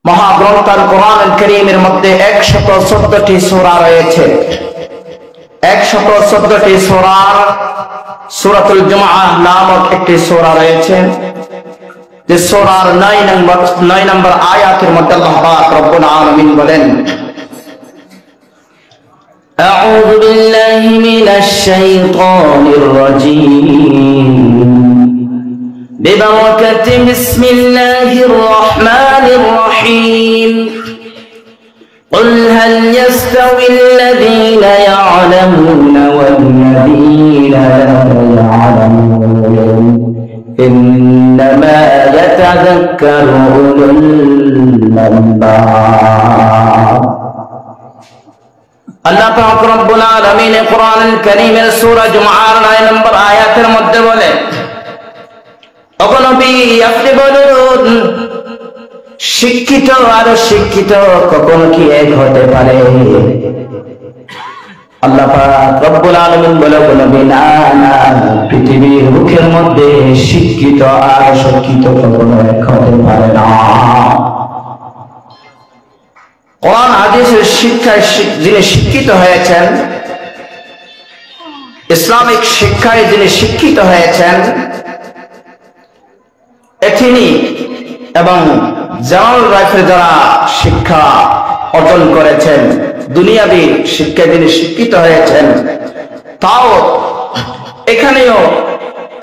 মহাগ্রন্থ আল কোরআনুল কারীমের মধ্যে 114টি সূরা রয়েছে। 114টি সূরার সূরাতুল জুমআহ নামক একটি সূরা রয়েছে, যে সূরার 9 নম্বর আয়াতের মধ্যে আল্লাহ পাক রব্বুল আলামিন বলেন, আউযু বিল্লাহি মিনাশ শাইতানির রাজীম ببركة بسم الله الرحمن الرحيم قل هل يستوي الذين يعلمون والذين لا يعلمون إنما يتذكر أولو الألباب। আল্লাহ পাক রব্বুল আলামিন কোরআনুল কারীমের সূরা জুমআর 9 নম্বর আয়াতের মধ্যে বলে, ওগো নবী আপনি বলুন, শিক্ষিত আর অশিক্ষিত কখনো কি এক হতে পারে? আল্লাহ পাক রব্বুল আলামিন বলে, ওগো নবী না না, পৃথিবীর মুখের মধ্যে শিক্ষিত আর অশিক্ষিত কখনো এক হতে পারে না। কোরআন হাদিসের শিক্ষায় যিনি শিক্ষিত হয়েছেন, ইসলামিক শিক্ষায় যিনি শিক্ষিত হয়েছেন, তিনি এবং জামাল রাইফেল যারা শিক্ষা অর্জন করেছেন, দুনিয়াবি শিক্ষায় যিনি শিক্ষিত হয়েছেন, তাও এখানেও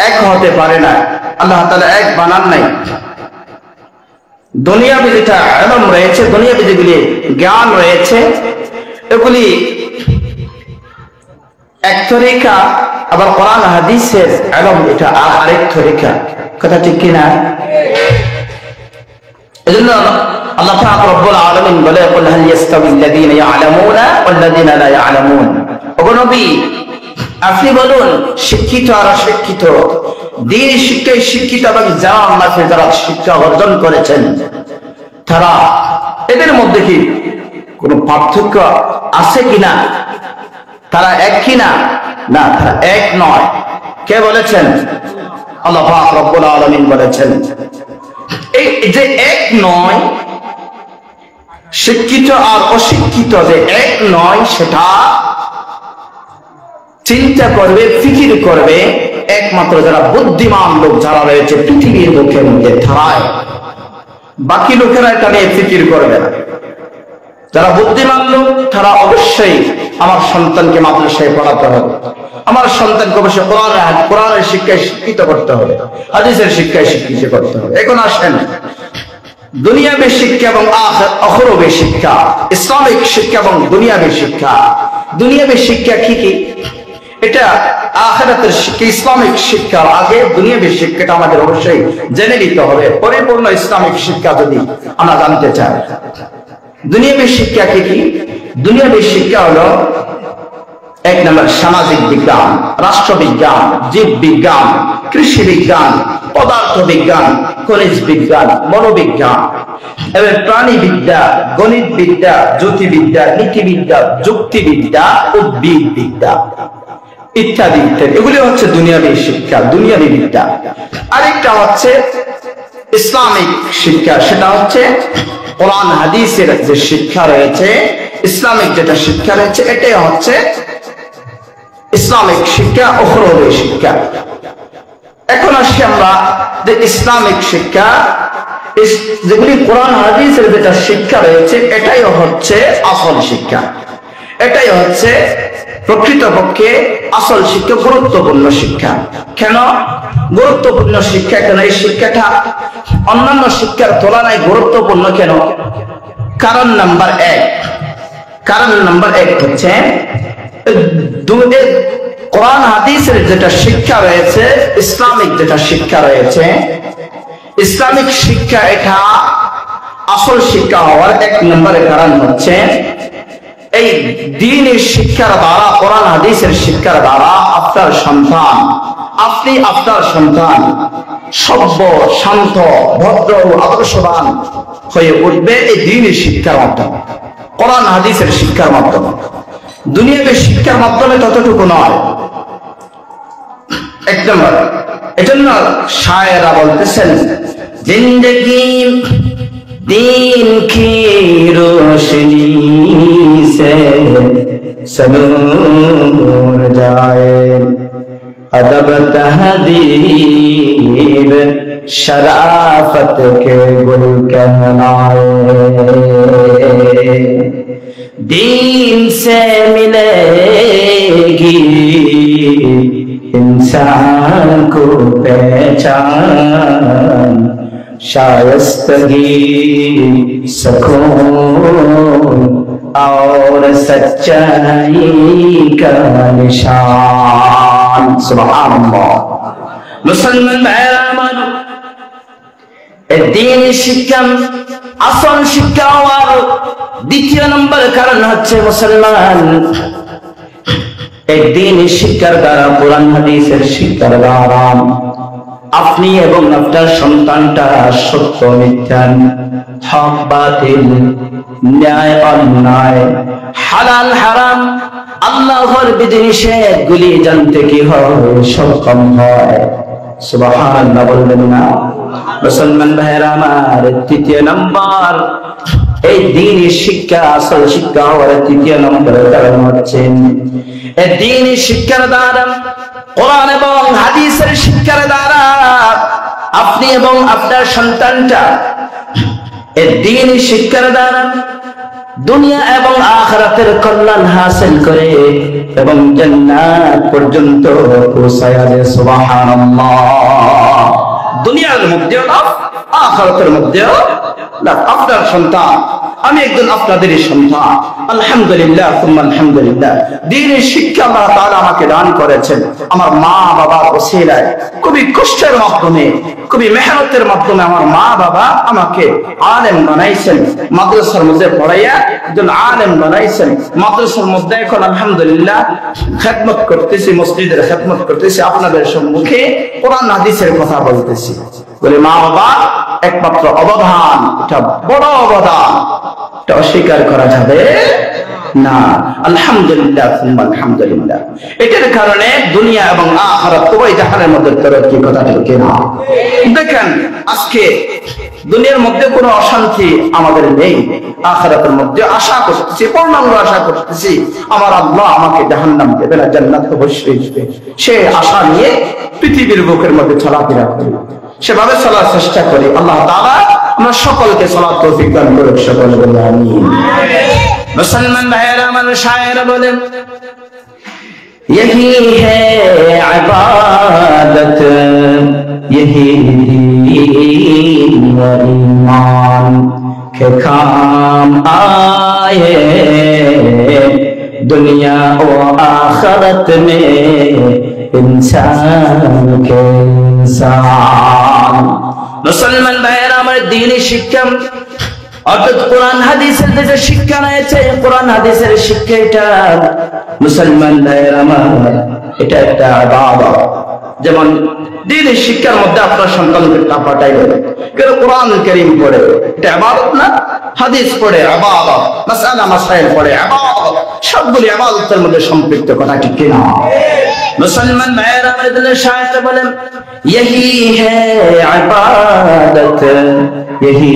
এক হতে পারে না। আল্লাহ তাআলা এক বানান নাই। দুনিয়াবি যেটা ইলম রয়েছে, দুনিয়াবি যেগুলি জ্ঞান রয়েছে, এগুলি এক তরিকা, আবার কোরআন হাদিসের ইলম এটা আরেক তরিকা। কথা ঠিক কিনা? এজন্য আল্লাহ পাক রব্বুল আলামিন বলে, কুল হাল ইয়াস্তাবিল্লাযীনা ইয়ালামুনা ওয়াল্লাযীনা লা ইয়ালামুন। ওগো নবী আপনি বলুন, শিক্ষিত আর অশিক্ষিত, দ্বীনি শিক্ষায় শিক্ষিত এবং জান্নাতে যারা শিক্ষা অর্জন করেছেন, তারা এদের মধ্যে কি কোনো পার্থক্য আছে কিনা? তারা এক কিনা? না, তারা এক নয়। কে বলেছেন? আল্লাহ পাক রব্বুল আলামিন বলেছেন। এই যে এক নয়, শিক্ষিত আর অশিক্ষিত যে এক নয়, সেটা চিন্তা করবে, ফিকির করবে একমাত্র যারা বুদ্ধিমান লোক যারা রয়েছে পৃথিবীর মুখের মধ্যে, তারাই। বাকি লোকেরা এটা নিয়ে ফিকির করবে না। যারা বুদ্ধিমান লোক তারা অবশ্যই আমার সন্তানকে মাদ্রাসায় পড়াতে হবে, আমার সন্তানকে অবশ্যই কোরআনের শিক্ষায় শিক্ষিত করতে হবে, হাদিসের শিক্ষায় শিক্ষিত করতে হবে। এখন আসেন, দুনিয়াবী শিক্ষা এবং আখিরাতের শিক্ষা, ইসলামিক শিক্ষা এবং দুনিয়াবী শিক্ষা। দুনিয়াবী শিক্ষা কি কি? এটা আখিরাতের শিক্ষা, ইসলামিক শিক্ষার আগে দুনিয়াবী শিক্ষাটা আমাদের অবশ্যই জেনে নিতে হবে। পরিপূর্ণ ইসলামিক শিক্ষা যদি আমরা জানতে চাই, দুনিয়াবী শিক্ষা কি কি? দুনিয়াবী শিক্ষা হলো, এক নম্বর সামাজিক বিজ্ঞান, রাষ্ট্রবিজ্ঞান, জীব বিজ্ঞান, কৃষি বিজ্ঞান, পদার্থ বিজ্ঞান, খনিজ বিজ্ঞান, মনোবিজ্ঞান, এবং প্রাণীবিদ্যা, গণিত বিদ্যা, জ্যোতির্বিদ্যা, নীতিবিদ্যা, যুক্তিবিদ্যা, উদ্ভিদ বিদ্যা ইত্যাদি ইত্যাদি। এগুলি হচ্ছে দুনিয়াবী শিক্ষা, দুনিয়াবী বিদ্যা। আরেকটা হচ্ছে ইসলামিক শিক্ষা, সেটা হচ্ছে কোরআন হাদিসের যে শিক্ষা রয়েছে, ইসলামিক যেটা শিক্ষা রয়েছে, এটাই হচ্ছে ইসলামিক শিক্ষা, আখিরাতের শিক্ষা। এখন আসি আমরা যে ইসলামিক শিক্ষা, যেগুলি কোরআন হাদিসের যেটা শিক্ষা রয়েছে, এটাই হচ্ছে আসল শিক্ষা, এটাই হচ্ছে প্রকৃতপক্ষে আসল শিক্ষা, গুরুত্বপূর্ণ শিক্ষা। কেন গুরুত্বপূর্ণ শিক্ষা? কেন এই শিক্ষাটা অন্যান্য শিক্ষার তুলনায় গুরুত্বপূর্ণ কেন? কারণ নাম্বার এক হচ্ছে, কোরআন হাদিসের যেটা শিক্ষা রয়েছে, ইসলামিক যেটা শিক্ষা রয়েছে, ইসলামিক শিক্ষা এটা আসল শিক্ষা হওয়ার এক নম্বরের কারণ হচ্ছে, এই দ্বীনের শিক্ষার দ্বারা, কোরআন হাদিসের শিক্ষার দ্বারা আপনার সন্তান, আপনি আপনার সন্তান সভ্য, শান্ত, ভদ্র, আদর্শবান হয়ে উঠবে এই দ্বীনের শিক্ষার মাধ্যমে, কোরআন হাদিসের শিক্ষার মাধ্যমে। দুনিয়াবী শিক্ষার মাধ্যমে ততটুকু নয়। এক নম্বর, এজন্য শায়েরা বলতেছেন, জিন্দেগি दीन की रोशनी से सनूर जाए, अदब तहदीब शराफत के गुल कहलाए। दीन से मिलेगी इंसान को पहचान, शायस्तगी सुकून और सच्चाई का निशान। सुभान अल्लाह। मुसलमान भाइयों, दीन शिक्षा আসল শিক্ষা হওয়ার দ্বিতীয় নম্বর কারণ হচ্ছে মুসলমান এই দিন শিক্ষার দ্বারা, কোরআন হাদিসের শিক্ষার দ্বারা আপনি এবং আপনার সন্তানটা সত্য মিথ্যা, হক বাতিল, ন্যায় অন্যায়, হালাল হারাম, আল্লাহর বিধিনিষেধ গুলি জানতে কি হয় সক্ষম হয়। সুবহানাল্লাহ বলবেন না? মুসলমান ভাইয়েরা আমার, তৃতীয় নম্বর এই দ্বীনি শিক্ষা, আসল শিক্ষা হওয়ার তৃতীয় নম্বরের কারণ হচ্ছে এই দ্বীনি শিক্ষার দ্বারা, কোরআন এবং হাদিসের শিক্ষার দ্বারা আপনি এবং আপনার সন্তানটা এই দ্বীনি শিক্ষার দ্বারা দুনিয়া এবং আখিরাতের কল্যাণ হাসিল করে এবং জান্নাত পর্যন্ত পৌঁছায় যায়। সুবহানাল্লাহ। দুনিয়ার মধ্যেও লাভ, আখিরাতের মধ্যেও লাভ। আপনার সন্তান, আমি একজন আপনাদেরই সন্তান, আলহামদুলিল্লাহ সুম্মা আলহামদুলিল্লাহ। দ্বীনের শিক্ষা আল্লাহ তাআলা আমাকে দান করেছেন আমার মা বাবার ওসিলায়। খুবই কষ্টের মাধ্যমে, খুবই মেহনতের মাধ্যমে আমার মা বাবা আমাকে আলেম বানাইছেন, মাদ্রাসার মধ্যে পড়াইয়া একজন আলেম বানাইছেন। মাদ্রাসার মধ্যে এখন আলহামদুলিল্লাহ খেদমত করতেছি, মসজিদের খেদমত করতেছি, আপনাদের সম্মুখে কোরআন হাদিসের কথা বলতেছি। বলে মা বাবা একমাত্র অবদান, এটা বড় অবদান, এটা অস্বীকার করা যাবে না। আলহামদুলিল্লাহ সুম্মা আলহামদুলিল্লাহ। এটার কারণে দুনিয়া এবং আখিরাত উভয় জাহানের মধ্যে তরক্কি, কথা ঠিক না? দেখেন আজকে দুনিয়ার মধ্যে কোনো অশান্তি আমাদের নেই, আখিরাতের মধ্যে আশা করতেছি, পূর্ণাঙ্গ আশা করতেছি আমার আল্লাহ আমাকে জাহান্নাম দেবে না, জান্নাত অবশ্যই দেবে। সে আশা নিয়ে পৃথিবীর বুকের মধ্যে চলাফেরা করি, সেভাবে চলার চেষ্টা করি। আল্লাহ তাআলা আমরা সকলকে চলার তৌফিক দান করুন, সকলে বলি আমিন। মুসলমান ভাইয়েরা আমার, শায়ের বলেন यही है इबादत, यही दीन व ईमान के काम आए, दुनिया व आखिरत में इंसान के इंसान। मुसलमान भाइयों, हमारे दीनी शिक्षा অর্থাৎ কোরআন হাদিসের যে শিক্ষা রয়েছে, কোরআন হাদিসের শিক্ষা এটা মুসলমান ভাইয়েরা আমার, এটা একটা ইবাদত। যেমন দ্বীনি শিক্ষার মধ্যে আপনার সন্তানকে পাঠাইবেন, কেন কোরআন কারীম পড়ে, এটা ইবাদত না? হাদিস পড়ে ইবাদত, মাসআলা মাসাইল পড়ে ইবাদত, সবগুলি ইবাদতের মধ্যে সম্পৃক্ত, কথা ঠিক কি না? মুসলমান ভাইয়েরা আমাদের শায়ের বলেন यही है इबादत, यही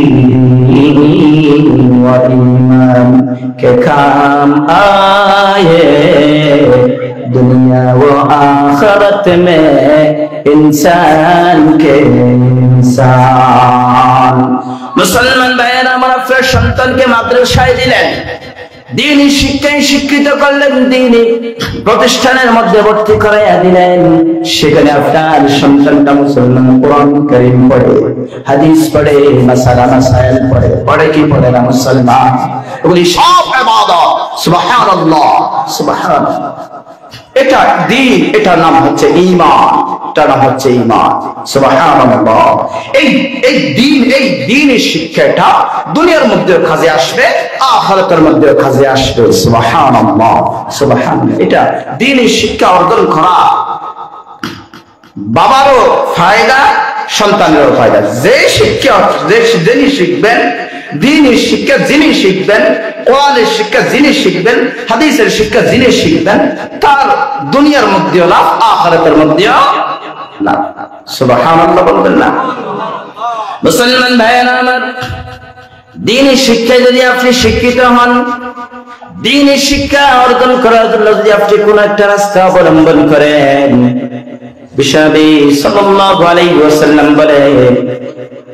दीन व ईमान के काम आए, दुनिया व आखिरत में इंसान के इंसान। मुसलमान भाइयों, हमारा फिर संतान के माद्रासाয় দিলেন, দ্বীনি শিক্ষায় শিক্ষিত করলেন, দ্বীনি প্রতিষ্ঠানের মধ্যে ভর্তি করাইয়া দিলেন। সেখানে আপনার সন্তানটা মুসলমান কোরআন কারীম পড়ে, হাদিস পড়ে, মাসালা মাসাইল পড়ে, পড়ে কি পড়ে না মুসলমান? এগুলি সব ইবাদত। সুবহানাল্লাহ, সুবহানাল্লাহ। এটা দ্বীন, এটার নাম হচ্ছে ঈমান, এটার নাম হচ্ছে ঈমান। সুবহানাল্লাহ। এই দ্বীনের শিক্ষাটা দুনিয়ার মধ্যে কাজে আসবে, আখিরাতের মধ্যে কাজে আসবে। সুবহানাল্লাহ, সুবহানাল্লাহ। এটা দ্বীনের শিক্ষা অর্জন করা বাবারও ফায়দা, সন্তানেরও ফায়দা। যে শিক্ষা যিনি শিখবেন, দ্বীনের শিক্ষা যিনি শিখবেন, কোরআনের শিক্ষা যিনি শিখবেন, হাদিসের শিক্ষা যিনি শিখবেন, তার দুনিয়ার মধ্যেও লাভ, আখিরাতের মধ্যেও লাভ। সুবহানাল্লাহ বলবেন না? মুসলমান ভাইয়েরা আমার, দ্বীনি শিক্ষায় যদি আপনি শিক্ষিত হন, দ্বীনি শিক্ষা অর্জন করার জন্য যদি আপনি কোন একটা রাস্তা অবলম্বন করেন, বিশ্বনবী সাল্লাল্লাহু আলাইহি ওয়াসাল্লাম বলেন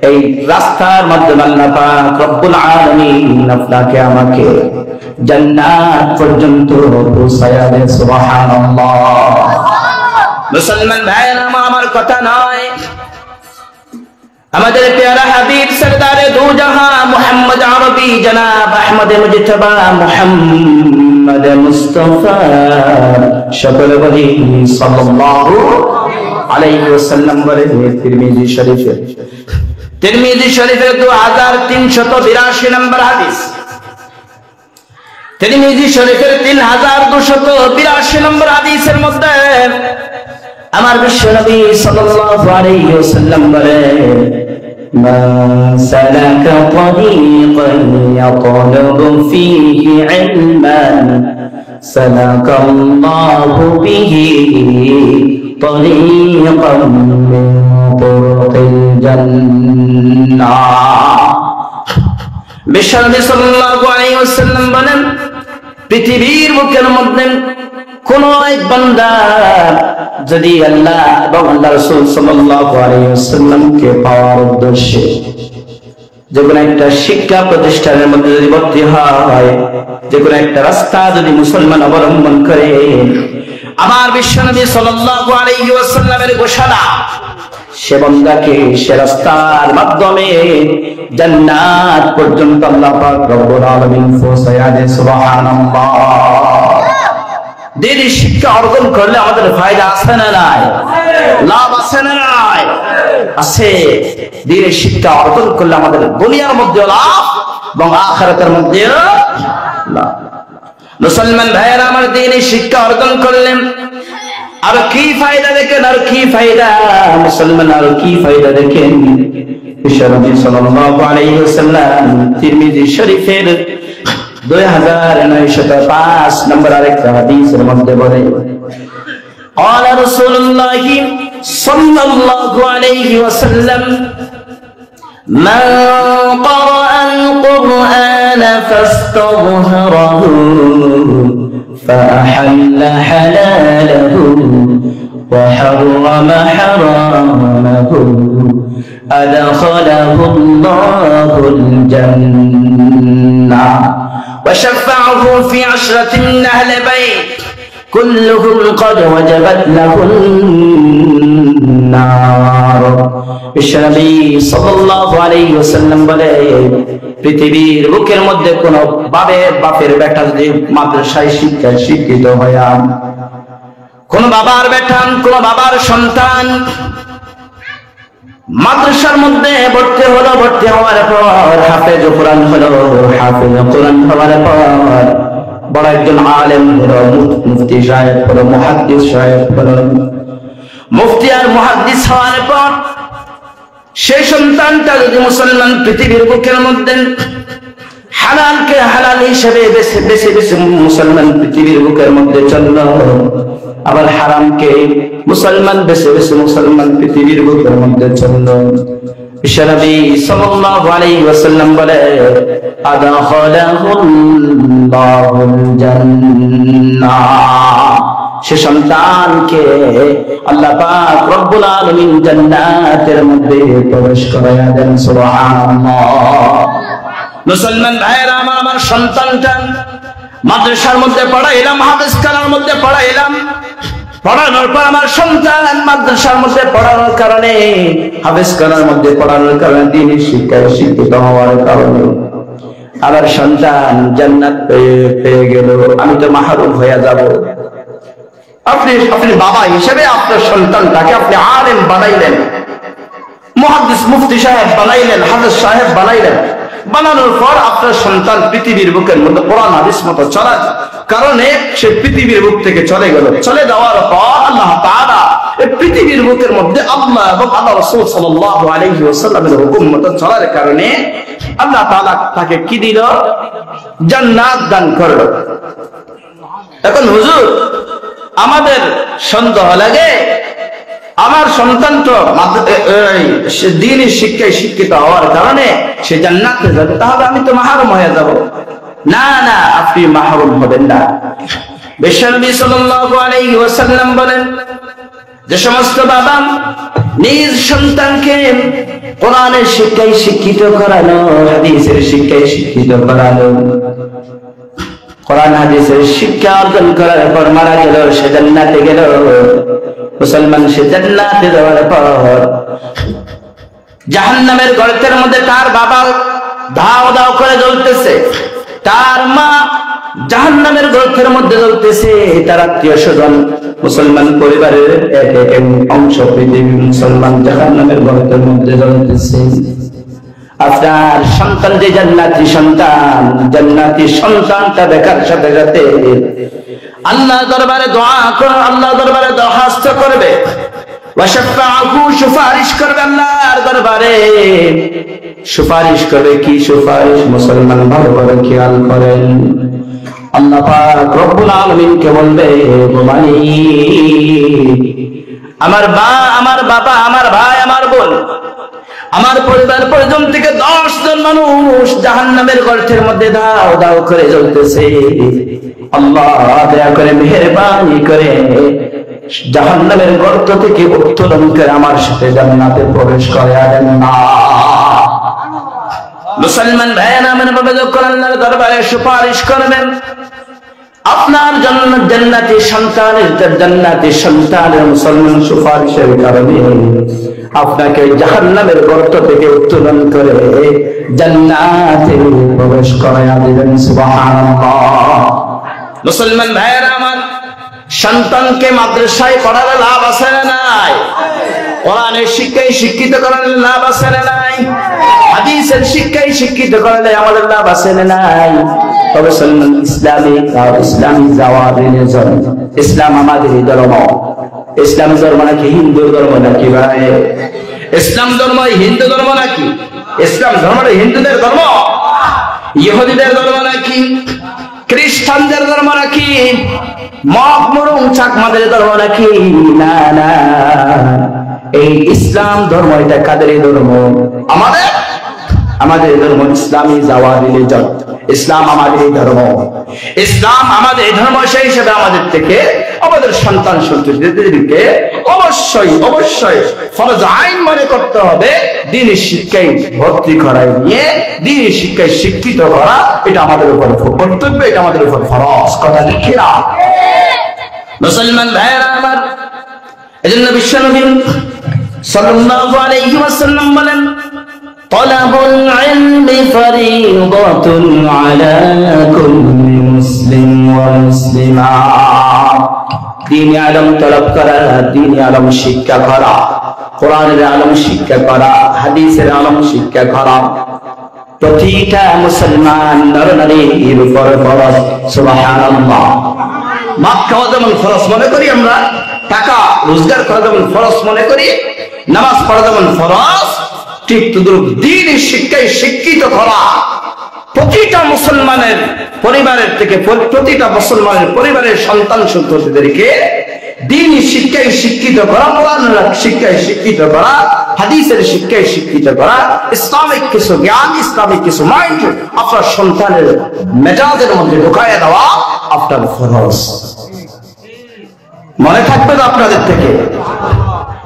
এই রাস্তার মাধ্যমে আল্লাহ পাক রব্বুল আলামিন আপনাকে আমাকে জান্নাত পর্যন্ত পৌঁছায়া দেন। সুবহানাল্লাহ। মুসলমান ভাইরা আমার কথা নয়, আমাদের প্যারা হাবিব সরদারে দু জাহান মুহাম্মদ আরবি জনাব আহমদ মুজতবা মুহাম্মদ মুস্তাফা সকলে বলি সাল্লাল্লাহু আলাইহি ওয়াসাল্লাম বলে তিরমিজি শরীফে, তিরমিজি শরীফের 2382 নম্বর হাদিস, তিরমিজি শরীফের 3282 নম্বর হাদিসের মধ্যে আমার বিশ্বনবী সাল্লাল্লাহু আলাইহি ওয়াসাল্লাম বলেন মান সালাকা তরিকান ইয়াতলুবু ফীহি ইলমান সালাকাল্লাহু বিহি তরিকান মিন তুরুকিল জান্নাহ। বিশ্বনবী সাল্লাল্লাহু আলাইহি ওয়াসাল্লাম বলেন পৃথিবীর বুকের মধ্যে কোন এক বান্দা যদি আল্লাহ এবং আল্লাহ রাসূল সাল্লাল্লাহু আলাইহি ওয়াসাল্লামকে পাওয়ার উদ্দেশ্যে যে কোনো একটা শিক্ষা প্রতিষ্ঠানের মধ্যে যদি ভর্তি হয়, যে কোনো একটা রাস্তা যদি মুসলমান অবলম্বন করে, আমার বিশ্বনবী সাল্লাল্লাহু আলাইহি ওয়াসাল্লামের ঘোষণা সে বান্দাকে সে রাস্তার মাধ্যমে জান্নাত পর্যন্ত আল্লাহ পাক রব্বুল আলামিন পৌঁছায়া দেন। সুবহানাল্লাহ। দ্বীনি শিক্ষা অর্জন করলে আমাদের ফায়দা আছে না নাই? লাভ আছে না নাই? আছে। দ্বীনি শিক্ষা অর্জন করলে আমাদের দুনিয়ার মধ্যে লাভ এবং আখিরাতের মধ্যে লাভ। মুসলমান ভাইয়েরা আমার দ্বীনি শিক্ষা অর্জন করলেন আর কি ফায়দা দেখেন, আর কি ফায়দা মুসলমান, আর কি ফায়দা দেখেন। বিশ্বনবী সাল্লাল্লাহু আলাইহি ওয়াসাল্লাম তিরমিজি শরীফের 2905 নম্বর আরেকটা হাদিসের মধ্যে বলে قال رسول الله صلى الله عليه وسلم من قرأ القرآن فاستظهره فأحل حلاله وحرم حرامه أدخله الله الجنة وشفعه في 10 من أهل بيت كلهم قد وجبت له النار। বিশ্বনবী সাল্লাল্লাহু আলাইহি ওয়াসাল্লাম বলে পৃথিবীর বুকের মধ্যে কোন বাপের বেটা যদি মাদ্রাসায় শিক্ষায় শিক্ষিত হয়, কোন বাবার বেটা, কোন বাবার সন্তান মাদ্রাসার মধ্যে ভর্তি হলো, ভর্তি হওয়ার পর হাফেজ কোরআন হলো, হাফেজ কোরআন হওয়ার পর বড় একজন আলেম হলো, মুফতি সাহেব হলো, মুহাদ্দিস সাহেব হলো, মুফতি আর মুহাদ্দিস হওয়ার পর সেই সন্তানটা যদি মুসলমান পৃথিবীর বুকের মধ্যে হালালকে হালাল হিসেবে বেছে বেছে বেছে মুসলমান পৃথিবীর বুকের মধ্যে চললো, আবার হারামকে মুসলমান বেছে বেছে মুসলমান পৃথিবীর বুকের মধ্যে চললো, বিশ্বনবী সাল্লাল্লাহু আলাইহি ওয়াসাল্লাম বলে আদাখালাহুল্লাহুল জান্নাহ। সে সন্তানকে আল্লাহ পাক রব্বুল আলামিন জান্নাতের মধ্যে প্রবেশ করায়া দেন। সুবহানাল্লাহ। মুসলমান ভাইরা আমার সন্তানটা মাদ্রাসার মধ্যে পড়াইলাম, হাফেজ খানার মধ্যে পড়াইলাম, পড়ানোর পর আমার সন্তান মাদ্রাসার মধ্যে পড়ানোর কারণে, হাফেজ খানার মধ্যে পড়ানোর কারণে, দ্বীনি শিক্ষায় শিক্ষিত হওয়ার কারণে আমার সন্তান জান্নাত পেয়ে গেল, আমি তো মাহরুম হয়ে যাব। আপনি বাবা হিসেবে আপনার সন্তানটাকে আপনি আলেম বানাইলেন, মুহাদ্দিস মুফতি সাহেব বানাইলেন, হাফেজ সাহেব বানাইলেন, বানানোর পর আপনার সন্তান পৃথিবীর বুকের মধ্যে কোরআন হাদিস মতো চলার কারণে সে পৃথিবীর বুক থেকে চলে গেল। চলে যাওয়ার পর আল্লাহ তাআলা এই পৃথিবীর বুকের মধ্যে আল্লাহ এবং আল্লাহ রাসূল সাল্লাল্লাহু আলাইহি ওয়াসাল্লামের হুকুম মতো চলার কারণে আল্লাহ তাআলা তাকে কি দিল? জান্নাত দান করলো। এখন হুজুর আমাদের সন্দেহ লাগে আমার সন্তান তো দ্বীনি শিক্ষায় শিক্ষিত হওয়ার কারণে সে জান্নাতে যাবে, তাহলে আমি তো মাহরুম হয়ে যাব। না না, আপনি মাহরুম হবেন না। বিশ্বনবী সাল্লাল্লাহু আলাইহি ওয়াসাল্লাম বলেন, যে সমস্ত বাবা নিজ সন্তানকে কোরআনের শিক্ষায় শিক্ষিত করানো, হাদিসের শিক্ষায় শিক্ষিত করানো, কোরআন হাদিসের শিক্ষা অর্জন করার পর মারা গেল, সে জান্নাতে গেল। মুসলমান সে জান্নাতে যাওয়ার পর জাহান্নামের গর্তের মধ্যে তার বাবা দাও দাও করে জ্বলতেছে, তার মা জাহান্নামের গর্তের মধ্যে জ্বলতেছে, তার আত্মীয় স্বজন মুসলমান পরিবারের এক এক অংশ পৃথিবী মুসলমান জাহান্নামের গর্তের মধ্যে জ্বলতেছে। আপনার সন্তান যে জান্নাতি সন্তান, জান্নাতি সন্তানটা দেখার সাথে সাথে আল্লাহ দরবারে দোয়া করে, আল্লাহ দরবারে দরখাস্ত করবে, সুপারিশ করবে, আল্লাহর দরবারে সুপারিশ করবে। কি সুপারিশ? মুসলমান ভালো করে খেয়াল করেন। আল্লাহ পাক রব্বুল আলামিনকে বলবে, আমার বাবা, আমার ভাই, আমার বোন, আমার পরিবার পরিজন থেকে 10 জন মানুষ জাহান্নামের গর্তের মধ্যে দাও দাও করে জ্বলতেছে। আল্লাহ দয়া করে মেহেরবানি করে জাহান্নামের গর্ত থেকে উত্তোলন করে আমার সাথে জান্নাতে প্রবেশ করাবেন না। মুসলমান ভাইয়েরা আমার বাবা যখন আল্লাহর দরবারে সুপারিশ করবেন, আপনার জন্য জান্নাতি সন্তানের মুসলমান সুপারিশের কারণে আপনাকে জাহান্নামের গর্ত থেকে উত্তোলন করে জান্নাতে প্রবেশ করায়া দিবেন। সুবহানাল্লাহ। মুসলমান ভাইয়েরা আমার, সন্তানকে মাদ্রাসায় পড়ালে লাভ আছে না নাই? কোরআনের শিক্ষায় শিক্ষিত করালে লাভ আছে না নাই? হাদিসের শিক্ষায় শিক্ষিত করালে আমাদের লাভ আছে না নাই? তবে ইসলামী জাওয়ারিজম, ইসলাম আমাদের ধর্ম। ইসলাম ধর্ম নাকি হিন্দু ধর্ম নাকি ভাই? ইসলাম ধর্ম হিন্দু ধর্ম নাকি? ইসলাম ধর্মটা হিন্দুদের ধর্ম, ইহুদিদের ধর্ম নাকি? খ্রিস্টানদের ধর্ম নাকি? মগ মরুং চাকমাদের ধর্ম নাকি? না না, এই ইসলাম ধর্ম এটা কাদের ধর্ম? আমাদের ধর্ম ইসলামী জাওয়ারিজম। ইসলাম আমাদের ধর্ম, ইসলাম আমাদের ধর্ম। সেই হিসেবে আমাদের থেকে আমাদের সন্তান সন্ততিদেরকে অবশ্যই অবশ্যই ফরজ আইন মনে করতে হবে, দ্বীনি শিক্ষায় ভর্তি করাই নিয়ে দ্বীনি শিক্ষায় শিক্ষিত করা, এটা আমাদের উপর কর্তব্য, এটা আমাদের উপর ফরজ। কথা লিখি না মুসলমান ভাইয়েরা আমার। এজন্য বিশ্বনবী সাল্লাল্লাহু আলাইহি ওয়াসাল্লাম বলেন, তালাবুল ইলমি ফরিদাতুন আলা কুল্লি মুসলিম ওয়া মুসলিমা। দ্বীনি ইলম তলব করা, দ্বীনি ইলম শিক্ষা করা, কোরআনের ইলম শিক্ষা করা, হাদিসের ইলম শিক্ষা করা প্রতিটা মুসলমান নরনারীর উপর ফরজ। সুবহানাল্লাহ। মাপ খাওয়া যেমন ফরজ মনে করি আমরা, টাকা রোজগার করা যেমন ফরজ মনে করি, নামাজ পড়া যেমন ফরজ, ঠিক তদ্রুপ দ্বীনি শিক্ষায় শিক্ষিত করা প্রতিটা মুসলমানের পরিবারের থেকে, প্রতিটা মুসলমানের পরিবারের সন্তান সন্ততিদেরকে দ্বীনি শিক্ষায় শিক্ষিত করা, কোরআনের শিক্ষায় শিক্ষিত করা, হাদিসের শিক্ষায় শিক্ষিত করা, ইসলামিক কিছু জ্ঞান, ইসলামিক কিছু মাইন্ড আপনার সন্তানের মেজাজের মধ্যে ঢুকাইয়া দেওয়া আপনার ফরজ। মনে থাকবে তো আপনাদের থেকে?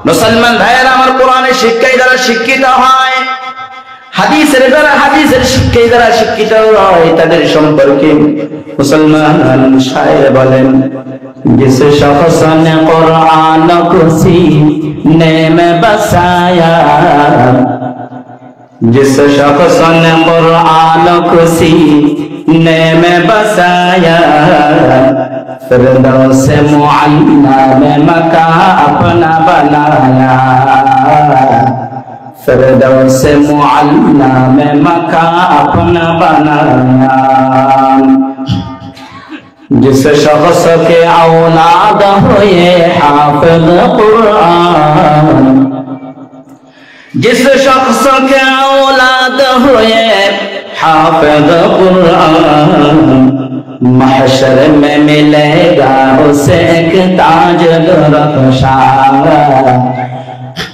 মুসলমান ভাইয়েরা আমার, কোরআনের শিক্ষায় যারা শিক্ষিত হয়, হাদিসের শিক্ষায় যারা শিক্ষিত হয়, তাদের সম্পর্কে মুসলমান শায়ের বলেন, जिस शख्स ने कुरान को सीने में बसाया, जिस शख्स ने कुरान को सीने में बसाया, फिरदौस मुअल्ला में मकान अपना बनाया, फिरदौस मुअल्ला में मकान अपना बनाया। जिस शख्स के औलाद हुए हाफिज कुरान, जिस शख्स के औलाद हुए हाफिज कुरान, महशर में मिलेगा उसे एक ताज दुर्दशा,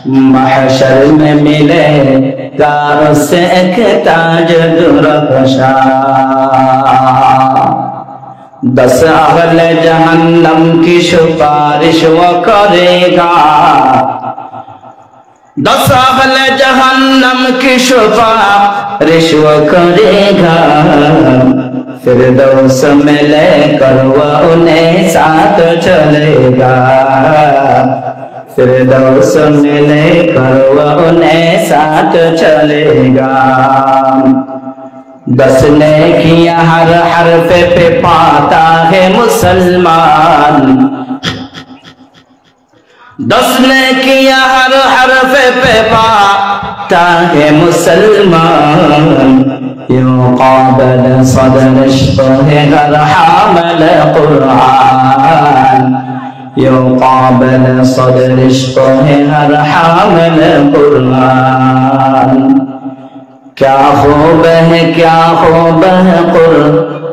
महशर में मिलेगा उसे एक ताज दुर्दशा। 10 अहले जहन्नम की सिफारिश वो करेगा, 10 अहले जहन्नम की सिफारिश वो करेगा, फिरदौस में लेकर वो उन्हें साथ चलेगा, फिरदौस में लेकर वो उन्हें साथ चलेगा। 10 नेकियां हर हरफ पे पाता है मुसलमान, 10 नेकियां हर हरफ पे पाता है मुसलमान। यूं काबिल सदर इश्क़ है हर हामिल कुरान, यूं काबिल सदर इश्क़ है हर हामिल कुरान। क्या खूब है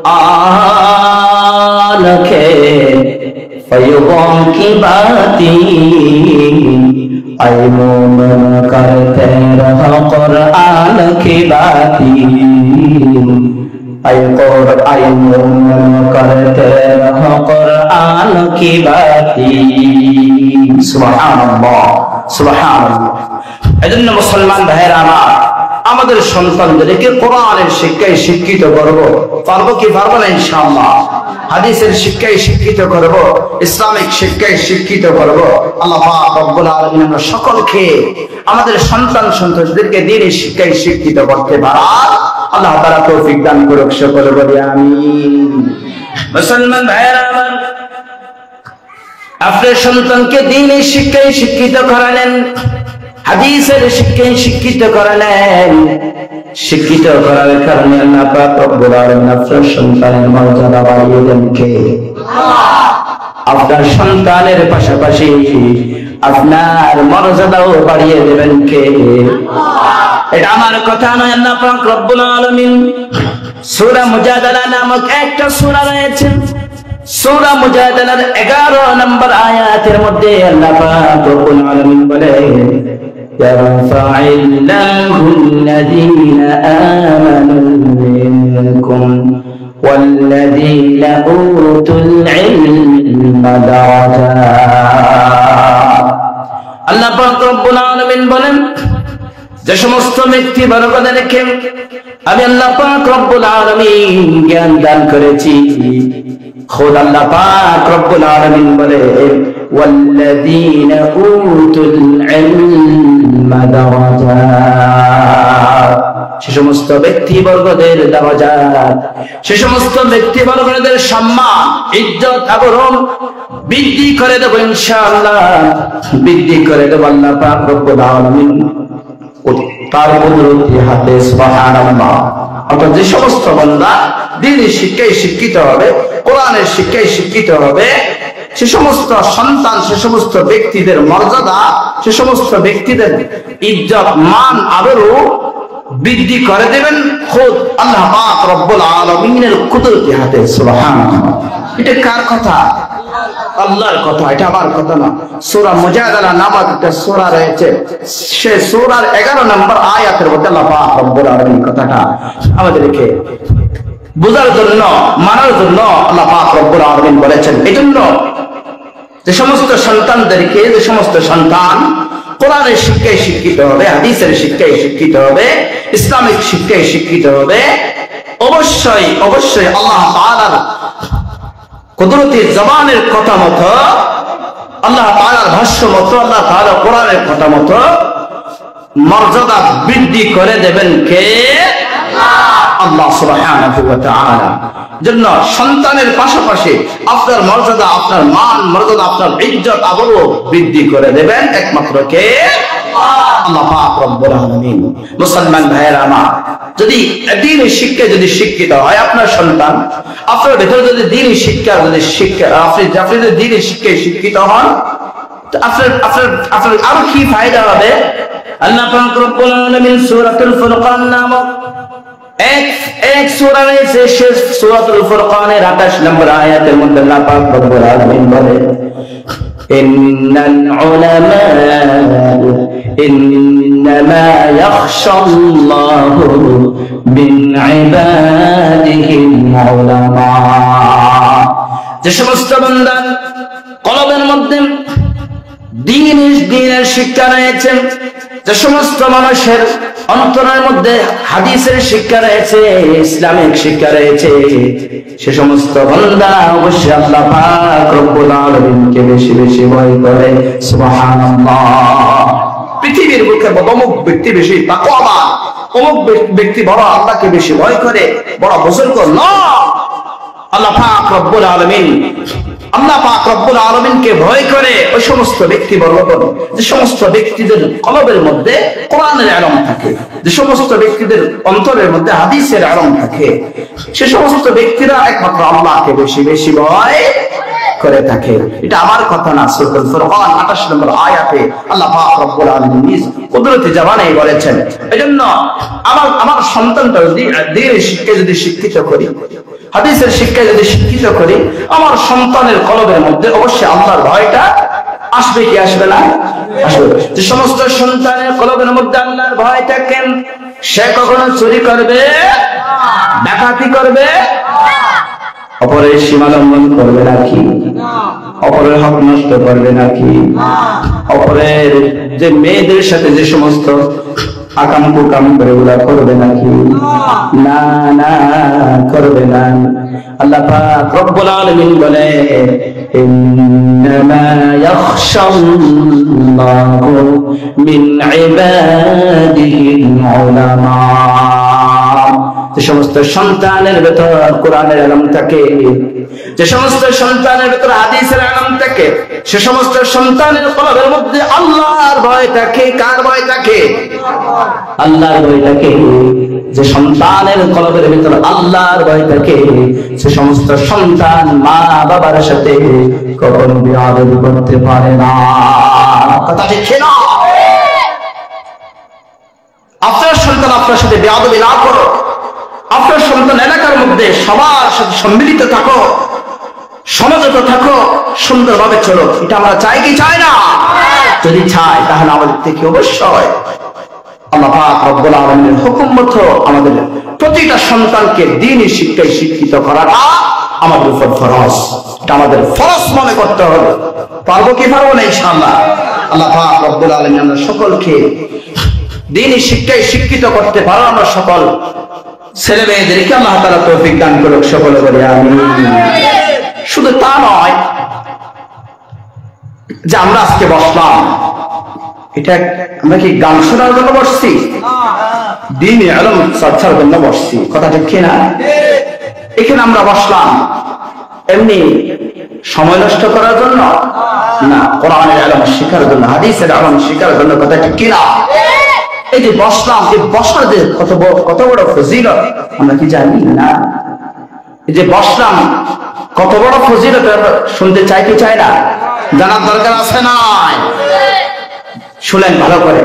कुरान के फ़ैज़ों की बाती, ऐ मोमिन करते रहो कुरान की बाती, ऐ मोमिन करते रहो कुरान की बाती। सुबहानाल्लाह सुबहानाल्लाह। এজন্য মুসলমান ভাইরা আমার, আমাদের সন্তানদেরকে কোরআনের শিক্ষায় শিক্ষিত করব। পারবো কি পারবো না? ইনশাআল্লাহ। হাদিসের শিক্ষায় শিক্ষিত করব, ইসলামিক শিক্ষায় শিক্ষিত করব। আল্লাহ পাক রব্বুল আলামিন আমরা সকলকে আমাদের সন্তানদেরকে দ্বীনের শিক্ষায় শিক্ষিত করতে পারার আল্লাহ তাআলা তৌফিক দান করুক। সকলে বলি আমিন। মুসলমান ভাইরা আমার, আপনার সন্তানকে দ্বীনের শিক্ষায় শিক্ষিত করালেন, হাদিসের শিক্ষায় শিক্ষিত করালেন। শিক্ষিত করার কারণে আল্লাহ পাক রব্বুল আলামিন আপনার সন্তানের মর্যাদা বাড়িয়ে দেন কে? আপনার সন্তানের পাশাপাশি আপনার মর্যাদাও বাড়িয়ে দেবেন কে? এটা আমার কথা নয়, আল্লাহ পাক রব্বুল আলামিন সূরা মুজাদালা নামক একটা সূরা রয়েছে, সূরা মুজাদালার 11 নম্বর আয়াতের মধ্যে আল্লাহ পাক রব্বুল আলামিন বলেন, يرفع الله الذين آمنوا منكم والذين أوتوا العلم درجات। আল্লাহ পাক রব্বুল আলামিন বলেন, যে সমস্ত ব্যক্তি বরকতকে আমি আল্লাহ পাক রব্বুল আলামিন জ্ঞান দান করেছি, খুদ আল্লাহ পাক রব্বুল আলামিন বলে, والذين أوتوا العلم درجات। সে সমস্ত ব্যক্তিবর্গদের দরজাত, সে সমস্ত ব্যক্তিবর্গদের সম্মান ইজ্জত আবরণ বৃদ্ধি করে দেব ইনশাআল্লাহ, বৃদ্ধি করে দেব আল্লাহ পাক রব্বুল আলামিন তার কুদরতি হাতে। সুবহানাল্লাহ। অর্থাৎ যে সমস্ত বান্দা দ্বীনের শিক্ষায় শিক্ষিত হবে, কোরআনের শিক্ষায় শিক্ষিত হবে, সে সমস্ত সন্তান, সে সমস্ত ব্যক্তিদের মর্যাদা, সে সমস্ত ব্যক্তিদের ইজ্জত মান আবরু বৃদ্ধি করে দেবেন খুদ আল্লাহ পাক রব্বুল আলামিনের কুদরতি হাতে। সুবহানাল্লাহ। এটা কার কথা? আল্লাহর কথা, এটা আমার কথা না। সূরা মুজাদালা নামক একটা সূরা রয়েছে, সে সূরার 11 নম্বর আয়াতের মধ্যে আল্লাহ পাক রব্বুল আলামিন কথাটা আমাদেরকে বোঝার জন্য, মানার জন্য আল্লাহ পাক রব্বুল আলামিন বলেছেন। এজন্য যে সমস্ত সন্তানদেরকে, যে সমস্ত সন্তান কোরআনের শিক্ষায় শিক্ষিত হবে, হাদিসের শিক্ষায় শিক্ষিত হবে, ইসলামিক শিক্ষায় শিক্ষিত হবে, অবশ্যই অবশ্যই আল্লাহ তাআলার কুদরতি জবানের কথা মতো, আল্লাহ তাআলার ভাষ্য মতো, আল্লাহ তাআলা কোরআনের কথা মতো মর্যাদা বৃদ্ধি করে দেবেন কে? আল্লাহ সুবহানাহু ওয়া তাআলা। জন্য সন্তানের পাশাপাশি আপনার মর্যাদা, আপনার মান মর্যাদা, আপনার ইজ্জত আবরু বৃদ্ধি করে দেবেন একমাত্র কে? আল্লাহ পাক রব্বুল আলামিন। মুসলমান ভাইয়েরা আমার, যদি দ্বীনের শিক্ষায় যদি শিক্ষিত হয় আপনার সন্তান, আপনার ভেতরে যদি দ্বীনের শিক্ষা আপনি যদি দ্বীনের শিক্ষায় শিক্ষিত হন, আপনার আরো কি ফায়দা হবে? আল্লাহ পাক রব্বুল আলামিন সূরাতুল ফুরকান নামক এক সূরা রয়েছে শেষ সূরাতুল ফুরকানের 28 নম্বর আয়াতের মধ্যে আল্লাহ পাক রব্বুল আলামিন বলেন ইন্নাল উলামা ইন্নামা ইয়াখশাল্লাহু মিন ইবাদিহিল উলামা। যে সমস্ত বান্দা কলবের মধ্যে দ্বীনের শিক্ষা রয়েছে, যে সমস্ত মানুষের অন্তরের মধ্যে হাদিসের শিক্ষা রয়েছে, ইসলামিক শিক্ষা রয়েছে, সে সমস্ত বান্দা অবশ্যই আল্লাহ পাক রব্বুল আলামিনকে বেশি বেশি ভয় করে। সুবহানাল্লাহ। পৃথিবীর বুকে অমুক ব্যক্তি বেশি তাকওয়াবান, অমুক ব্যক্তি বড় আল্লাহকে বেশি ভয় করে, বড় বুজুর্গ না। আল্লাহ পাক রব্বুল আলামিন কে ভয় করে ওই সমস্ত ব্যক্তি বর্ণন, যে সমস্ত ব্যক্তিদের কলবের মধ্যে কোরআনের ইলম থাকে, যে সমস্ত ব্যক্তিদের অন্তরের মধ্যে হাদিসের ইলম থাকে, সে সমস্ত ব্যক্তিরা একমাত্র আল্লাহকে বেশি বেশি ভয় করে থাকে। এটা আমার কথা না, সূরাতুল ফুরকান 28 নম্বর আয়াতে আল্লাহ পাক রব্বুল আলামিন নিজ কুদরতি জবানে বলেছেন। এজন্য আমার সন্তানটা যদি দ্বীনের শিক্ষায় যদি শিক্ষিত করি, হাদিসের শিক্ষায় যদি শিক্ষিত করি, আমার সন্তানের কলবের মধ্যে অবশ্যই আল্লাহর ভয়টা আসবে কি আসবে না? আসবে। যে সমস্ত সন্তানের কলবের মধ্যে আল্লাহর ভয় থাকেন, সে কখনো চুরি করবে, ডাকাতি করবে, অপরের সীমা লঙ্ঘন করবে নাকি? অপরের হক নষ্ট করবে নাকি? অপরের যে মেয়েদের সাথে যে সমস্ত আকাম কুকাম করে ওগুলা করবে নাকি? না না, করবে না। আল্লাহ পাক রব্বুল আলামিন বলে ইন্নামা ইয়াখশাল্লাহু মিন ইবাদিহিল উলামা। যে সমস্ত সন্তানের ভেতর কোরআনের ইলম থাকে, যে সমস্ত সন্তানের ভেতর হাদিসের ইলম থাকে, সে সমস্ত সন্তানের কলবের মধ্যে আল্লাহর ভয় থাকে। কার ভয় থাকে? আল্লাহর ভয় থাকে। যে সন্তানের কলবের ভেতর আল্লাহর ভয় থাকে, সে সমস্ত সন্তান মা বাবার সাথে কখনো বেয়াদবি করতে পারে না। কথা ঠিক না? আপনার সন্তান আপনার সাথে বেয়াদবি না করো, আপনার সন্তান এলাকার মধ্যে সবার সাথে সম্মিলিত থাকো, সমাজত থাকো, সুন্দরভাবে চলো। এটা আমরা চাই কি চাই না? যদি চাই তাহলে আমাদের থেকে অবশ্যই আল্লাহ পাক রব্বুল আলামিনের হুকুম মতো আমাদের প্রতিটা সন্তানকে দ্বীনের শিক্ষায় শিক্ষিত করাটা আমাদের উপর ফরজ। এটা আমাদের ফরজ মনে করতে হবে। পারবো কি পারবো না? ইনশাআল্লাহ। আল্লাহ পাক রব্বুল আলামিন আমরা সকলকে দ্বীনের শিক্ষায় শিক্ষিত করতে পারো। আমরা সকল ছেলে মেয়েদেরকে আল্লাহ তাআলা তৌফিক দান করুক, সকলে বলি আমিন। শুধু তা নয় যে আমরা আজকে বসলাম, এটা আমরা কি গান শোনার জন্য বসছি? দ্বীনি ইলম চর্চার জন্য বসছি। কথা ঠিক কি না? এখানে আমরা বসলাম এমনি সময় নষ্ট করার জন্য না, কোরআনের ইলম শেখার জন্য, হাদিসের ইলম শেখার জন্য। কথা ঠিক কি না? এই যে বসলাম, এই বসার যে কত বড় ফজিলত আমরা কি জানি না? এই যে বসলাম কত বড় ফজিলত শুনতে চাই কি চাই না? জানার দরকার আছে না? শুনেন ভালো করে।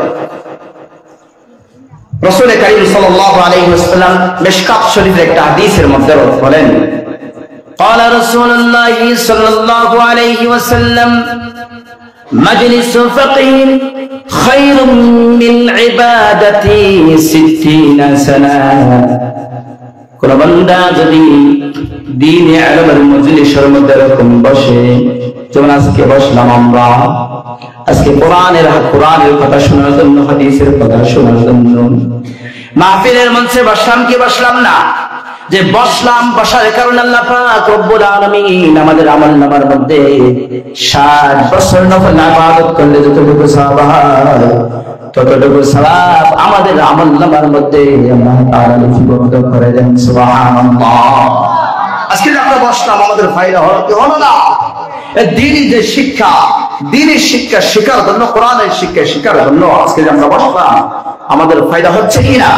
রাসূল কারীম সাল্লাল্লাহু আলাইহি ওয়াসাল্লাম মিশকাত শরীফের একটা হাদিসের মধ্যে বলেন, قال رسول الله صلى الله عليه وسلم مجلس فقيه خير من عبادة 60 سنة। কোন বান্দা যদি দ্বীনে ইলমের মজলিসের মধ্যে এরকম বসে, যেমন আজকে বসলাম আমরা, আজকে কোরআনের কথা শোনার জন্য, হাদিসের কথা শোনার জন্য মাহফিলের মঞ্চে বসলাম কি বসলাম না? যে বসলাম, বসার কারণে আল্লাহ পাক রব্বুল আলামিন আমাদের আমলনামার মধ্যে 60 বছর নফল ইবাদত করলে যতটুকু সওয়াব হয়, ততটুকু সওয়াব আমাদের আমলনামার মধ্যে আল্লাহ তাআলা লিপিবদ্ধ করে দেন। সুবহানাল্লাহ। আজকে আমরা বসলাম, আমাদের ফায়দা হলো কি হলো না? দ্বীনের যে শিক্ষা, দ্বীনের শিক্ষা শেখার জন্য, কোরআনের শিক্ষা শেখার জন্য আজকে যে আমরা বসলাম, আমাদের ফায়দা হচ্ছে কিনা?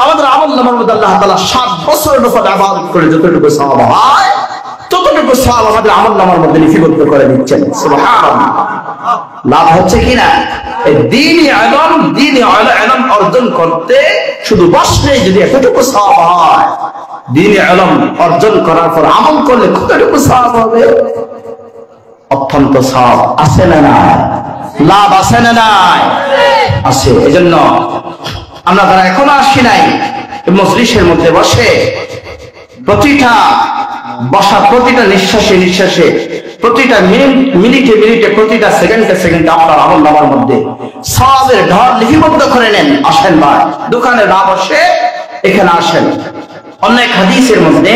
আমাদের আমলনামার মধ্যে আল্লাহ তাআলা 7 বছর নফল ইবাদত করে যতটুকু সওয়াব হয়, ততটুকু ততটুকু সওয়াব আমাদের আমলনামার মধ্যে লিপিবদ্ধ করে দিচ্ছেন। সুবহানাল্লাহ। লাভ হচ্ছে কিনা? এই দ্বীনি ইলম অর্জন করতে শুধু বসলে যদি এতটুকু সওয়াব হয়, দ্বীনি ইলম অর্জন করার পর আমল করলে কতটুকু সওয়াব হবে? অত্যন্ত সওয়াব আছে না নাই? লাভ আছে না নাই? আছে। এজন্য আমরা যারা এখনো আসি নাই মজলিসের মধ্যে বসে প্রতিটা বসা, প্রতিটা নিঃশ্বাসে নিঃশ্বাসে, প্রতিটা মিনিটে মিনিটে, প্রতিটা সেকেন্ডে সেকেন্ডে আপনার আমলনামার মধ্যে সওয়াবের ঢল লিপিবদ্ধ করে নেন। আসেন ভাই, দোকানে না বসে এখানে আসেন। অনেক হাদিসের মধ্যে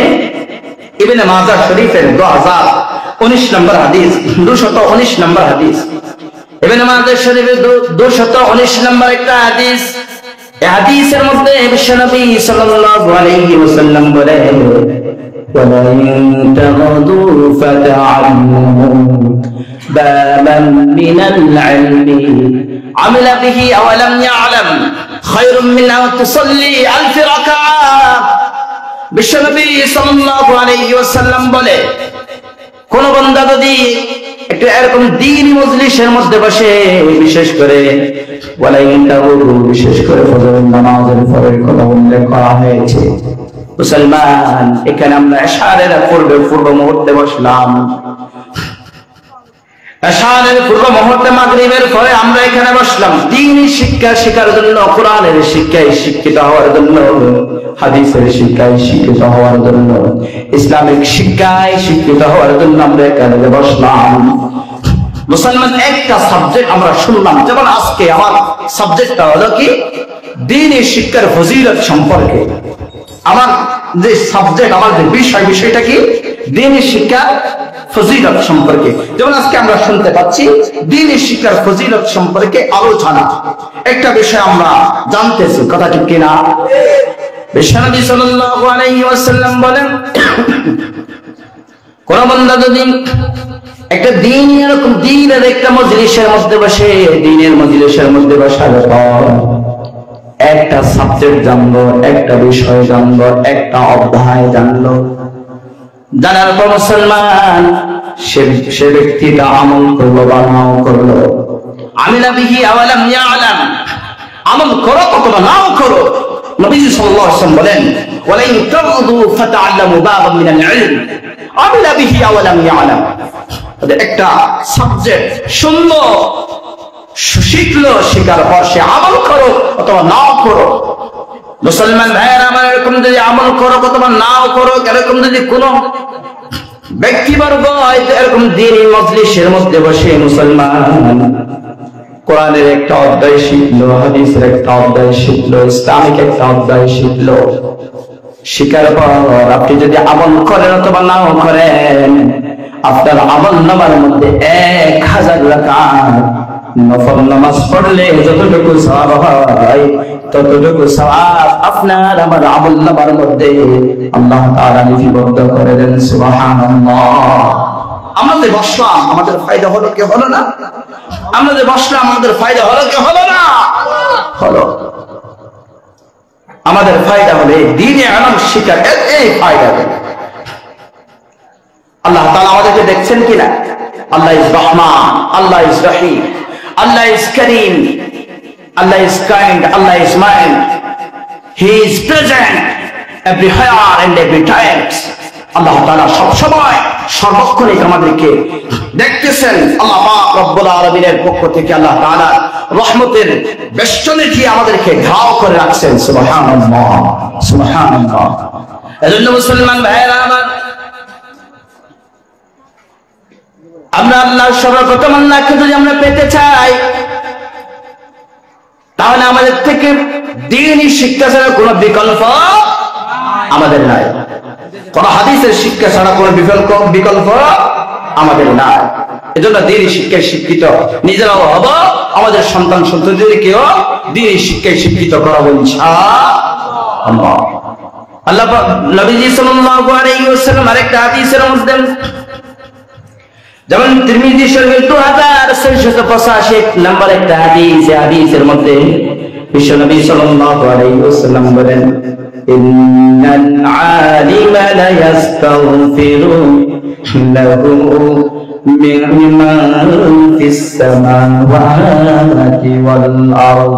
ইবনে মাজাহ শরীফের 2019 নম্বর হাদিস, 219 নম্বর হাদিস, ইবনে মাজাহ শরীফের 219 নম্বর একটা হাদিস। এই হাদিসের মধ্যে বিশ্বনবী সাল্লাল্লাহু আলাইহি ওয়াসাল্লাম বলেন, وَلَئِن تَغْدُوا فَتَعَلَّمُوا بَابًا مِنَ الْعِلْمِ عَمِلَ بِهِ أَوْ لَمْ يَعْلَمْ خَيْرٌ مِنْ أَنْ تُصَلِّي 1000 রাকাত। বিশ্বনবী সাল্লাল্লাহু আলাইহি ওয়াসাল্লাম বলে, কোন বান্দা যদি একটু এরকম দ্বীনি মজলিসের মধ্যে বসে, বিশেষ করে বিশেষ করে ফজরের নামাজের পরে কথা উল্লেখ করা হয়েছে। মুসলমান, এখানে আমরা এশারের পূর্ব মুহূর্তে বসলাম, এশারের পূর্ব মুহূর্তে মাগরিবের পরে আমরা এখানে বসলাম দ্বীনি শিক্ষা শেখার জন্য, কোরআনের শিক্ষায় শিক্ষিত হওয়ার জন্য, হাদিসের শিক্ষায় শিক্ষিত হওয়ার জন্য, ইসলামিক শিক্ষায় শিক্ষিত হওয়ার জন্য আমরা এখানে বসলাম। মুসলমান, একটা সাবজেক্ট আমরা শুনলাম, যেমন আজকে আমার সাবজেক্টটা হলো কি দ্বীনি শিক্ষার ফজিলত সম্পর্কে। আমার যে সাবজেক্ট, আমার যে বিষয়টা কি দ্বীনি শিক্ষার ফজিলত সম্পর্কে। যেমন আজকে আমরা শুনতে পাচ্ছি দ্বীনি শিক্ষার ফজিলত সম্পর্কে আলোচনা, একটা বিষয় আমরা জানতেছি, কথা ঠিক কিনা? বিশ্বনবী সাল্লাল্লাহু আলাইহি ওয়াসাল্লাম বলেন, কোন বান্দা যদি একটা দ্বীনি এরকম দ্বীনের একটা মজলিসের মধ্যে বসে, দ্বীনের মজলিসের মধ্যে বসার পর একটা সাবজেক্ট জানলো, একটা বিষয় জানলো, একটা অধ্যায় জানলো, জানার পর মুসলমান সে ব্যক্তিটা আমল করলো বা নাও করলো, আমিলা বিহি আও লাম ইয়ালাম, আমল করো অথবা নাও করো, নবীজি সাল্লাল্লাহু আলাইহি ওয়াসাল্লাম বলেন, ওয়ালাইন তাগদু ফাতাআল্লামু বাবাম মিনাল ইলম আমিলা বিহি আও লাম ইয়ালাম। একটা সাবজেক্ট শুনলো, শিখলো, শেখার পর সে আমল করো অথবা নাও করো। মুসলমান ভাইয়েরা আমার, এরকম যদি আমল করো অথবা নাও করো, এরকম যদি কোন ব্যক্তিবর্গ এরকম দ্বীনি মজলিসের মধ্যে বসে মুসলমান কোরআনের একটা অধ্যায় শিখলো, হাদিসের একটা অধ্যায় শিখলো, ইসলামিক একটা অধ্যায় শিখলো, শিখার পর আপনি যদি আমল করেন অথবা নাও করেন, আপনার আমলনামার মধ্যে 1000 রাকাত নফল নামাজ পড়লে যতটুকু সওয়াব হয়, ততটুকু সওয়াব আপনার আমার আমলনামার মধ্যে আল্লাহ তাআলা লিপিবদ্ধ করে দেন। সুবহানাল্লাহ। আমাদের বসলাম, আমাদের ফায়দা হলো কি হলো না? আমাদের বসলাম, আমাদের ফায়দা হলো কি হলো না? হলো। আমাদের ফায়দা হলো দ্বীনি ইলম শিখার, এই ফায়দা। আল্লাহ তাআলা আমাদেরকে দেখছেন কিনা? Allah is Rahman, Allah is Rahim, Allah is Kareem, Allah is kind, Allah is mild. He is present everywhere and every time. Allah Ta'ala সব সময় সর্বক্ষণে আমাদেরকে দেখতেছেন। আল্লাহ পাক রব্বুল আলামিনের পক্ষ থেকে আল্লাহ তাআলা রহমতের বেষ্টনী দিয়ে আমাদেরকে ঘাও করে রাখছেন। সুবহানাল্লাহ, সুবহানাল্লাহ। এজন্য মুসলমান ভাইয়েরা আমার, আমরা আল্লাহর সর্বপ্রথম আল্লাহকে যদি আমরা পেতে চাই, তাহলে আমাদের থেকে দ্বীনি শিক্ষা ছাড়া কোনো বিকল্প আমাদের নাই, কোন হাদিসের শিক্ষা ছাড়া কোনো বিকল্প আমাদের নাই। এজন্য দ্বীনি শিক্ষায় শিক্ষিত নিজেরাও হব, আমাদের সন্তান সন্ততিদেরকেও দ্বীনি শিক্ষায় শিক্ষিত করাবো ইনশাআল্লাহ। আল্লাহ নবীজি সাল্লাল্লাহু আলাইহি ওয়াসাল্লাম আরেকটা হাদিসের মধ্যে, যেমন তিরমিজি শরীফের 2685 নম্বর একটা হাদিস, এই হাদিসের মধ্যে বিশ্বনবী সাল্লাল্লাহু আলাইহি ওয়াসাল্লাম বলেন, ইন্নাল আলিমা লা ইস্তাগফিরু লাহু মিমা ফিস সামাওয়াতি ওয়াল আরদ।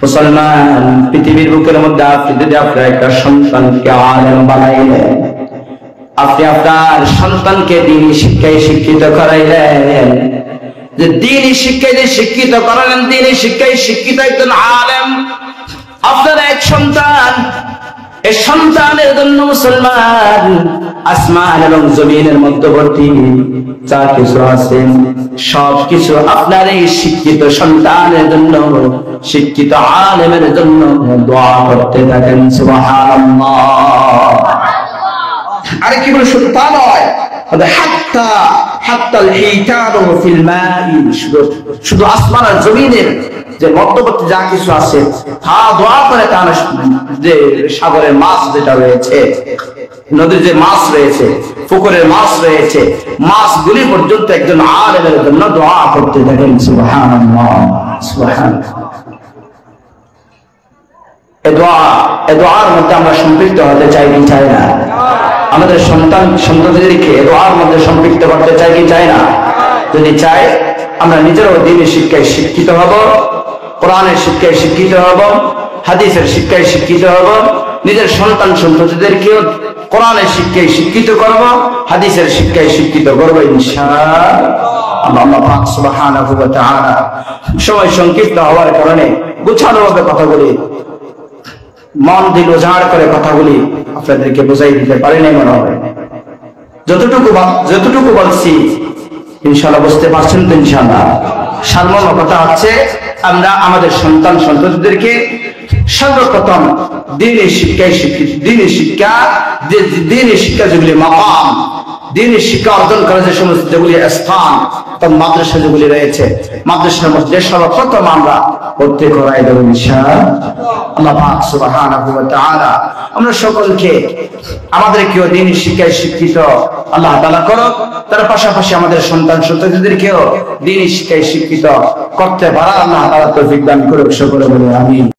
মুসলমান, পৃথিবীর বুকের মধ্যে আপনি যদি আপনার একটা সন্তানকে আলেম বানাইলেন, আপনি আপনার সন্তানকে দ্বীনি শিক্ষায় শিক্ষিত করাইলেন, যে দ্বীনি শিক্ষায় যে শিক্ষিত করালেন, দ্বীনি শিক্ষায় শিক্ষিত একজন আলেম আপনার এক সন্তান, এই সন্তানের জন্য মুসলমান আসমান এবং জমিনের মধ্যবর্তী যা কিছু আছে সবকিছু আপনার এই শিক্ষিত সন্তানের জন্য, শিক্ষিত আলেমের জন্য দোয়া করতে থাকেন। সুবহানাল্লাহ। আরে কি বলে শুধু তা নয়, শুধু আসমান আর জমিনের যে মধ্যবর্তী যা কিছু আছে তা দোয়া করে, তা না যে সাগরের মাছ যেটা রয়েছে, নদীর যে মাছ রয়েছে, পুকুরের মাছ রয়েছে, মাছগুলি পর্যন্ত একজন আলেমের জন্য দোয়া করতে থাকেন। সুবহানাল্লাহ, সুবহানাল্লাহ। এই দোয়ার মধ্যে আমরা সম্পৃক্ত হতে চাই কি চাই না? আমাদের সন্তানদেরকে দোয়ার মধ্যে সম্পৃক্ত করতে চাই কি চাই না? যদি চাই, আমরা নিজেরাও দ্বীনি শিক্ষায় শিক্ষিত হব, কোরআনের শিক্ষায় শিক্ষিত হব, হাদিসের শিক্ষায় শিক্ষিত হব, নিজের সন্তানদেরকেও কোরআনের শিক্ষায় শিক্ষিত করব, হাদিসের শিক্ষায় শিক্ষিত করব ইনশাআল্লাহ। আল্লাহ পাক সুবহানাহু ওয়া তাআলা সময় সংক্ষিপ্ত হওয়ার কারণে গুছানোভাবে কথাগুলি, মন দিল উজাড় করে কথাগুলি আপনাদেরকে বোঝাই দিতে পারি নাই মনে হয়। যতটুকু বলছি ইনশাআল্লাহ বুঝতে পারছেন তো? ইনশাআল্লাহ। সারমর্ম কথা হচ্ছে, আমরা আমাদের সন্তানদেরকে সর্বপ্রথম দ্বীনি শিক্ষায় শিক্ষিত, দ্বীনি শিক্ষা যেগুলি মাকাম, দ্বীনি শিক্ষা অর্জন করার যে সমস্ত যেগুলি স্থান, মাদ্রাসা যেগুলি রয়েছে, মাদ্রাসার মধ্যে সর্বপ্রথম আমরা ভর্তি করাই দেব ইনশাআল্লাহ। পাক সুবহানাহু ওয়া তাআলা আমরা সকলকে, আমাদেরকেও দ্বীনি শিক্ষায় শিক্ষিত আল্লাহ তাআলা করুক, তার পাশাপাশি আমাদের সন্তানদেরকেও দ্বীনি শিক্ষায় শিক্ষিত করতে পারা আল্লাহ তাআলা তৌফিক দান করুক। সকলে বলে আমিন।